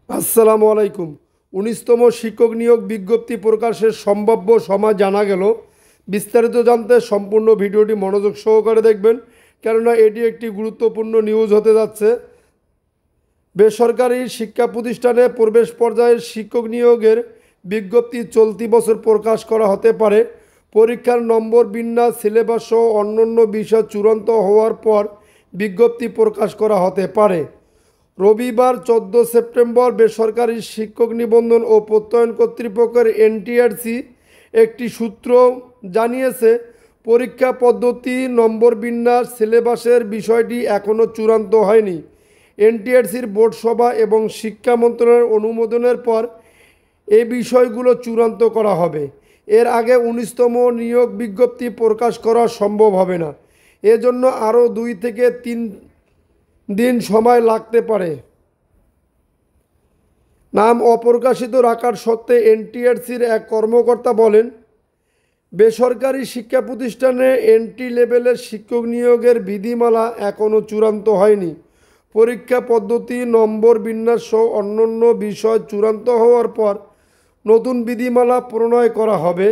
আসসালামু আলাইকুম। ১৯তম শিক্ষক নিয়োগ বিজ্ঞপ্তি প্রকাশের সম্ভাব্য সময় জানা গেল। বিস্তারিত জানতে সম্পূর্ণ ভিডিওটি মনোযোগ সহকারে দেখবেন, কেননা এটি একটি গুরুত্বপূর্ণ নিউজ হতে যাচ্ছে। বেসরকারি শিক্ষা প্রতিষ্ঠানে প্রবেশ পর্যায়ের শিক্ষক নিয়োগের বিজ্ঞপ্তি চলতি বছর প্রকাশ করা হতে পারে। পরীক্ষার নম্বর বিন্যাস, সিলেবাস সহ অন্যান্য বিষয় চূড়ান্ত হওয়ার পর বিজ্ঞপ্তি প্রকাশ করা হতে পারে। রবিবার 14 সেপ্টেম্বর বেসরকারি শিক্ষক নিবন্ধন ও প্রত্যয়ন কর্তৃপক্ষের এনটিআরসি একটি সূত্র জানিয়েছে, পরীক্ষা পদ্ধতি, নম্বর বিন্যাস, সিলেবাসের বিষয়টি এখনও চূড়ান্ত হয়নি। এনটিআরসির বোর্ড সভা এবং শিক্ষা মন্ত্রণালয়ের অনুমোদনের পর এই বিষয়গুলো চূড়ান্ত করা হবে। এর আগে ১৯তম নিয়োগ বিজ্ঞপ্তি প্রকাশ করা সম্ভব হবে না। এজন্য আরও 2 থেকে 3 দিন সময় লাগতে পারে। নাম অপ্রকাশিত রাখার সত্ত্বে এনটিআরসির এক কর্মকর্তা বলেন, বেসরকারি শিক্ষা প্রতিষ্ঠানে এন্ট্রি লেভেলের শিক্ষক নিয়োগের বিধিমালা এখনও চূড়ান্ত হয়নি। পরীক্ষা পদ্ধতি, নম্বর বিন্যাস সহ অন্যান্য বিষয় চূড়ান্ত হওয়ার পর নতুন বিধিমালা প্রণয়ন করা হবে।